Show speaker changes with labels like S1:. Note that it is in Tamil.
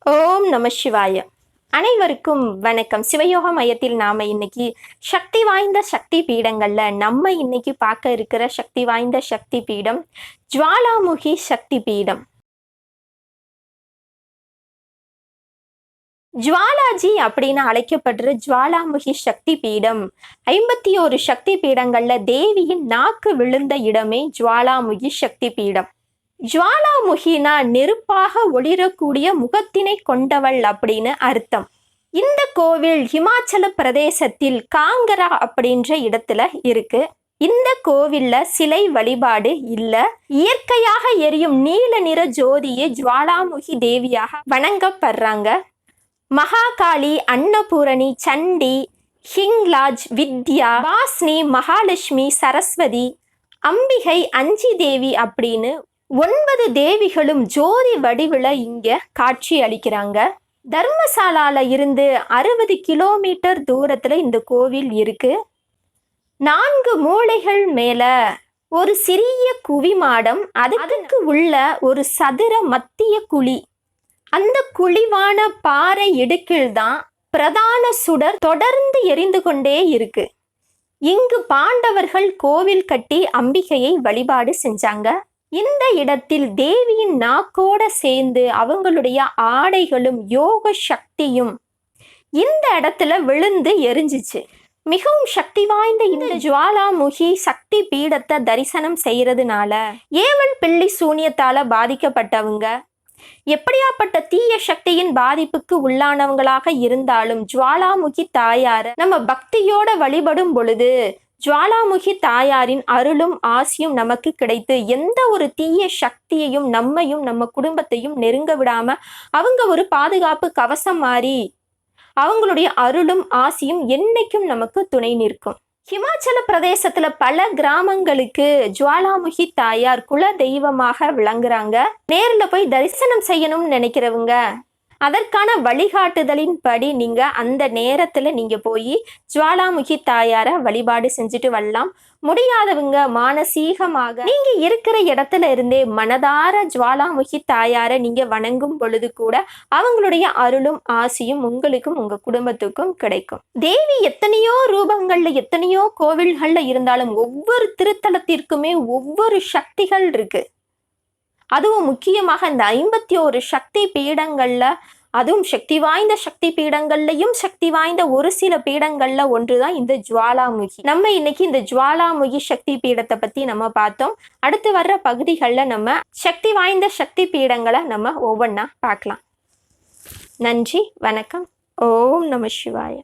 S1: ஓம் நம சிவாய. அனைவருக்கும் வணக்கம். சிவயோக மையத்தில் நாம இன்னைக்கு சக்தி வாய்ந்த சக்தி பீடங்கள்ல நம்ம இன்னைக்கு பார்க்க இருக்கிற சக்தி வாய்ந்த சக்தி பீடம் ஜுவாலாமுகி சக்தி பீடம். ஜுவாலாஜி அப்படின்னு அழைக்கப்படுற ஜுவாலாமுகி சக்தி பீடம் 51 சக்தி பீடங்கள்ல தேவியின் நாக்கு விழுந்த இடமே ஜுவாலாமுகி சக்தி பீடம். ஜுவாலாமுகினா நெருப்பாக ஒளிரக்கூடிய முகத்தினை கொண்டவள் அப்படின்னு அர்த்தம். இந்த கோவில் ஹிமாச்சல பிரதேசத்தில் காங்கரா அப்படின்ற இடத்துல இருக்கு. இந்த கோவில்ல சிலை வழிபாடு இல்ல. இயற்கையாக எரியும் நீல நிற ஜோதியை ஜுவாலாமுகி தேவியாக வணங்கப்படுறாங்க. மகாகாளி, அன்னபூரணி, சண்டி, ஹிங்லாஜ், வித்யா, வாஸ்னி, மகாலட்சுமி, சரஸ்வதி, அம்பிகை, அஞ்சி தேவி அப்படின்னு 9 தேவிகளும் ஜோதி வடிவில் இங்க காட்சி அளிக்கிறாங்க. தர்மசாலால இருந்து 60 கிலோமீட்டர் தூரத்துல இந்த கோவில் இருக்கு. 4 மூலைகள் மேல ஒரு சிறிய குவிமாடம், அதுக்கு உள்ள ஒரு சதுர மத்திய குழி. அந்த குழிவான பாறை இடுக்கில் தான் பிரதான சுடர் தொடர்ந்து எரிந்து கொண்டே இருக்கு. இங்கு பாண்டவர்கள் கோவில் கட்டி அம்பிகையை வழிபாடு செஞ்சாங்க. இந்த இடத்தில் தேவியின் நாக்கோட சேர்ந்து அவங்களுடைய ஆடைகளும் யோக சக்தியும் இந்த இடத்துல விழுந்து எரிஞ்சிச்சு. மிகவும் சக்தி வாய்ந்த இந்த ஜுவாலாமுகி சக்தி பீடத்தை தரிசனம் செய்யறதுனால ஏவல் பிள்ளி சூனியத்தால பாதிக்கப்பட்டவங்க, எப்படியாப்பட்ட தீய சக்தியின் பாதிப்புக்கு உள்ளானவங்களாக இருந்தாலும் ஜுவாலாமுகி தாயார நம்ம பக்தியோட வழிபடும் பொழுது ஜுவாலாமுகி தாயாரின் அருளும் ஆசியும் நமக்கு கிடைத்து எந்த ஒரு தீய சக்தியையும் நம்மையும் நம்ம குடும்பத்தையும் நெருங்க விடாம அவங்க ஒரு பாதுகாப்பு கவசம் மாறி அவங்களுடைய அருளும் ஆசியும் என்னைக்கும் நமக்கு துணை நிற்கும். ஹிமாச்சல பிரதேசத்துல பல கிராமங்களுக்கு ஜுவாலாமுகி தாயார் குல தெய்வமாக விளங்குறாங்க. நேர்ல போய் தரிசனம் செய்யணும்னு நினைக்கிறவங்க அதற்கான வழிகாட்டுதலின் படி நீங்க அந்த நேரத்துல நீங்க போய் ஜுவாலாமுகி தாயார வழிபாடு செஞ்சுட்டு வரலாம். முடியாதவங்க மானசீகமாக நீங்க இருக்கிற இடத்துல இருந்தே மனதார ஜுவாலாமுகி தாயார நீங்க வணங்கும் பொழுது கூட அவங்களுடைய அருளும் ஆசியும் உங்களுக்கும் உங்க குடும்பத்துக்கும் கிடைக்கும். தேவி எத்தனையோ ரூபங்கள்ல எத்தனையோ கோவில்கள்ல இருந்தாலும் ஒவ்வொரு திருத்தலத்திற்குமே ஒவ்வொரு சக்திகள் இருக்கு. அதுவும் முக்கியமாக இந்த 51 சக்தி பீடங்கள்ல, அதுவும் சக்தி வாய்ந்த சக்தி பீடங்கள்லையும் சக்தி வாய்ந்த ஒரு சில பீடங்கள்ல ஒன்றுதான் இந்த ஜுவாலாமுகி. நம்ம இன்னைக்கு இந்த ஜுவாலாமுகி சக்தி பீடத்தை பத்தி நம்ம பார்த்தோம். அடுத்து வர்ற பகுதிகளில் நம்ம சக்தி வாய்ந்த சக்தி பீடங்களை நம்ம ஒவ்வொன்றா பார்க்கலாம். நன்றி, வணக்கம். ஓம் நம சிவாய.